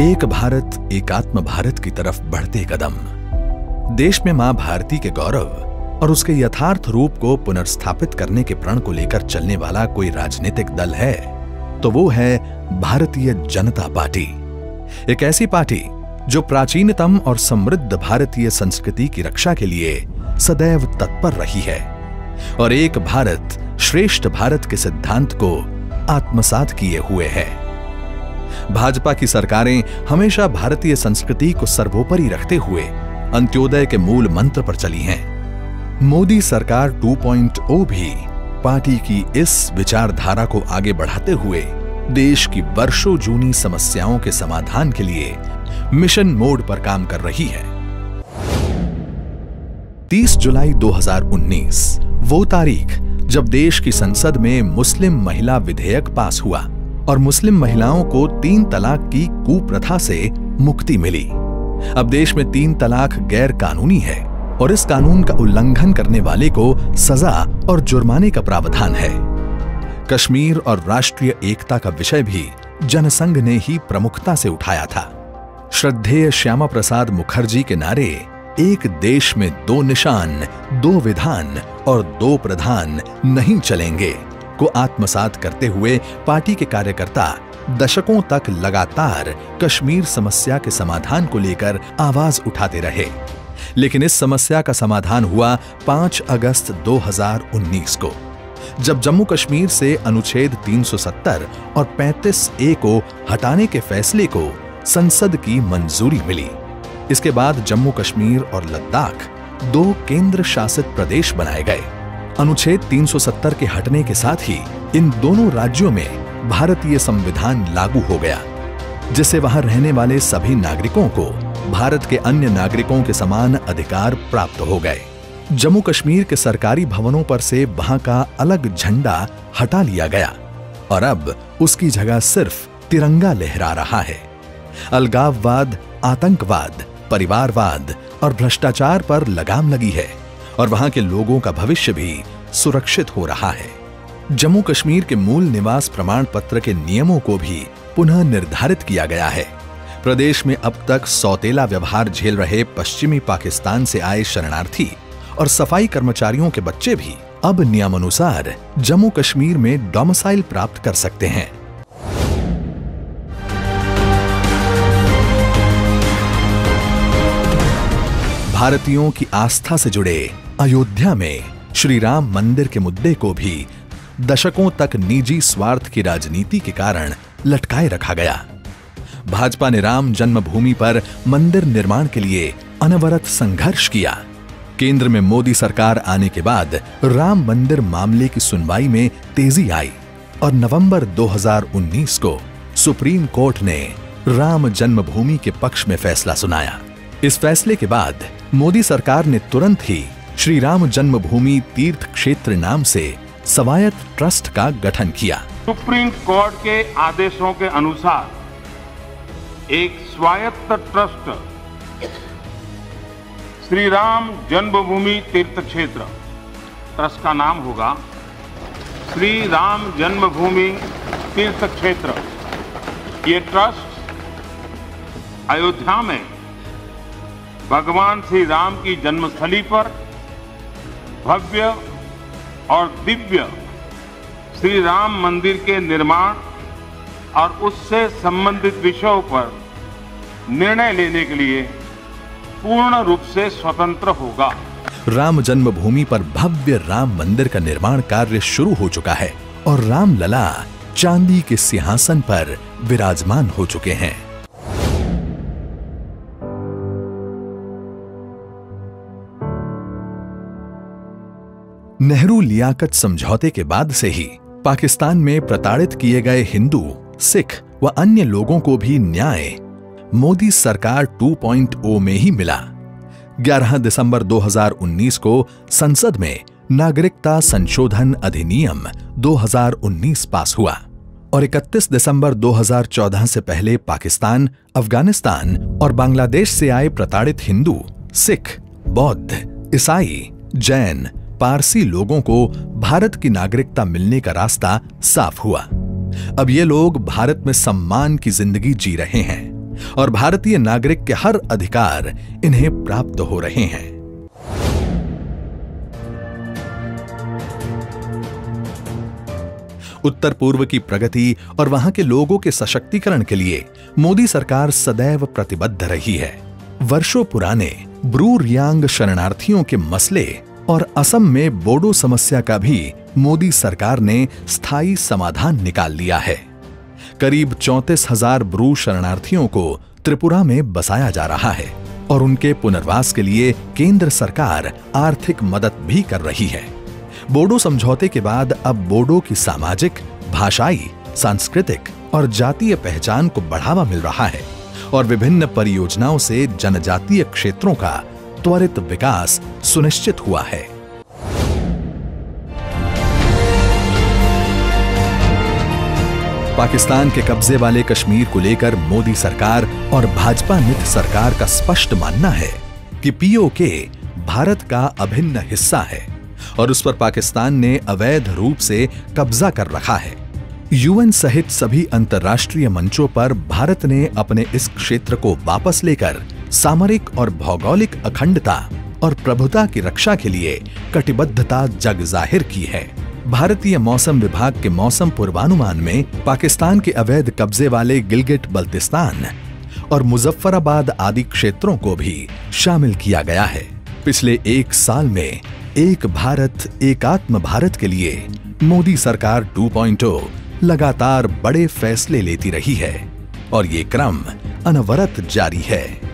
एक भारत एकात्म भारत की तरफ बढ़ते कदम। देश में मां भारती के गौरव और उसके यथार्थ रूप को पुनर्स्थापित करने के प्रण को लेकर चलने वाला कोई राजनीतिक दल है तो वो है भारतीय जनता पार्टी। एक ऐसी पार्टी जो प्राचीनतम और समृद्ध भारतीय संस्कृति की रक्षा के लिए सदैव तत्पर रही है और एक भारत श्रेष्ठ भारत के सिद्धांत को आत्मसात किए हुए है। भाजपा की सरकारें हमेशा भारतीय संस्कृति को सर्वोपरि रखते हुए अंत्योदय के मूल मंत्र पर चली हैं। मोदी सरकार 2.0 भी पार्टी की इस विचारधारा को आगे बढ़ाते हुए देश की वर्षों जूनी समस्याओं के समाधान के लिए मिशन मोड पर काम कर रही है। 30 जुलाई 2019 वो तारीख जब देश की संसद में मुस्लिम महिला विधेयक पास हुआ और मुस्लिम महिलाओं को 3 तलाक की कुप्रथा से मुक्ति मिली। अब देश में 3 तलाक गैर कानूनी है और इस कानून का उल्लंघन करने वाले को सजा और जुर्माने का प्रावधान है। कश्मीर और राष्ट्रीय एकता का विषय भी जनसंघ ने ही प्रमुखता से उठाया था। श्रद्धेय श्यामा प्रसाद मुखर्जी के नारे एक देश में 2 निशान, 2 विधान और 2 प्रधान नहीं चलेंगे को आत्मसात करते हुए पार्टी के कार्यकर्ता दशकों तक लगातार कश्मीर समस्या के समाधान को लेकर आवाज उठाते रहे। लेकिन इस समस्या का समाधान हुआ 5 अगस्त 2019 को, जब जम्मू कश्मीर से अनुच्छेद 370 और 35A को हटाने के फैसले को संसद की मंजूरी मिली। इसके बाद जम्मू कश्मीर और लद्दाख 2 केंद्र शासित प्रदेश बनाए गए। अनुच्छेद 370 के हटने के साथ ही इन दोनों राज्यों में भारतीय संविधान लागू हो गया, जिससे वहां रहने वाले सभी नागरिकों को भारत के अन्य नागरिकों के समान अधिकार प्राप्त हो गए। जम्मू कश्मीर के सरकारी भवनों पर से वहां का अलग झंडा हटा लिया गया और अब उसकी जगह सिर्फ तिरंगा लहरा रहा है। अलगाववाद, आतंकवाद, परिवारवाद और भ्रष्टाचार पर लगाम लगी है और वहां के लोगों का भविष्य भी सुरक्षित हो रहा है। जम्मू कश्मीर के मूल निवास प्रमाण पत्र के नियमों को भी पुनः निर्धारित किया गया है। प्रदेश में अब तक सौतेला व्यवहार झेल रहे पश्चिमी पाकिस्तान से आए शरणार्थी और सफाई कर्मचारियों के बच्चे भी अब नियमानुसार जम्मू कश्मीर में डोमिसाइल प्राप्त कर सकते हैं। भारतीयों की आस्था से जुड़े अयोध्या में श्री राम मंदिर के मुद्दे को भी दशकों तक निजी स्वार्थ की राजनीति के कारण लटकाए रखा गया। भाजपा ने राम जन्मभूमि पर मंदिर निर्माण के लिए अनवरत संघर्ष किया। केंद्र में मोदी सरकार आने के बाद राम मंदिर मामले की सुनवाई में तेजी आई और नवंबर 2019 को सुप्रीम कोर्ट ने राम जन्मभूमि के पक्ष में फैसला सुनाया। इस फैसले के बाद मोदी सरकार ने तुरंत ही श्री राम जन्मभूमि तीर्थ क्षेत्र नाम से स्वायत्त ट्रस्ट का गठन किया। सुप्रीम कोर्ट के आदेशों के अनुसार एक स्वायत्त ट्रस्ट श्री राम जन्मभूमि तीर्थ क्षेत्र, ट्रस्ट का नाम होगा श्री राम जन्मभूमि तीर्थ क्षेत्र। ये ट्रस्ट अयोध्या में भगवान श्री राम की जन्मस्थली पर भव्य और दिव्य श्री राम मंदिर के निर्माण और उससे संबंधित विषयों पर निर्णय लेने के लिए पूर्ण रूप से स्वतंत्र होगा। राम जन्मभूमि पर भव्य राम मंदिर का निर्माण कार्य शुरू हो चुका है और राम लला चांदी के सिंहासन पर विराजमान हो चुके हैं। नेहरू लियाकत समझौते के बाद से ही पाकिस्तान में प्रताड़ित किए गए हिंदू, सिख व अन्य लोगों को भी न्याय मोदी सरकार 2.0 में ही मिला। 11 दिसंबर 2019 को संसद में नागरिकता संशोधन अधिनियम 2019 पास हुआ और 31 दिसंबर 2014 से पहले पाकिस्तान, अफगानिस्तान और बांग्लादेश से आए प्रताड़ित हिंदू, सिख, बौद्ध, ईसाई, जैन, पारसी लोगों को भारत की नागरिकता मिलने का रास्ता साफ हुआ। अब ये लोग भारत में सम्मान की जिंदगी जी रहे हैं और भारतीय नागरिक के हर अधिकार इन्हें प्राप्त हो रहे हैं। उत्तर पूर्व की प्रगति और वहां के लोगों के सशक्तिकरण के लिए मोदी सरकार सदैव प्रतिबद्ध रही है। वर्षों पुराने ब्रू रियांग शरणार्थियों के मसले और असम में बोडो समस्या का भी मोदी सरकार ने स्थायी समाधान निकाल लिया है। करीब 34,000 ब्रू शरणार्थियों को त्रिपुरा में बसाया जा रहा है और उनके पुनर्वास के लिए केंद्र सरकार आर्थिक मदद भी कर रही है। बोडो समझौते के बाद अब बोडो की सामाजिक, भाषाई, सांस्कृतिक और जातीय पहचान को बढ़ावा मिल रहा है और विभिन्न परियोजनाओं से जनजातीय क्षेत्रों का त्वरित विकास सुनिश्चित हुआ है। पाकिस्तान के कब्जे वाले कश्मीर को लेकर मोदी सरकार और भाजपा मित्र सरकार का स्पष्ट मानना है कि पीओके भारत का अभिन्न हिस्सा है और उस पर पाकिस्तान ने अवैध रूप से कब्जा कर रखा है। यूएन सहित सभी अंतर्राष्ट्रीय मंचों पर भारत ने अपने इस क्षेत्र को वापस लेकर सामरिक और भौगोलिक अखंडता और प्रभुता की रक्षा के लिए कटिबद्धता जग जाहिर की है। भारतीय मौसम विभाग के मौसम पूर्वानुमान में पाकिस्तान के अवैध कब्जे वाले गिलगिट बल्तिस्तान और मुजफ्फराबाद आदि क्षेत्रों को भी शामिल किया गया है। पिछले एक साल में एक भारत एकात्म भारत के लिए मोदी सरकार 2.0 लगातार बड़े फैसले लेती रही है और ये क्रम अनवरत जारी है।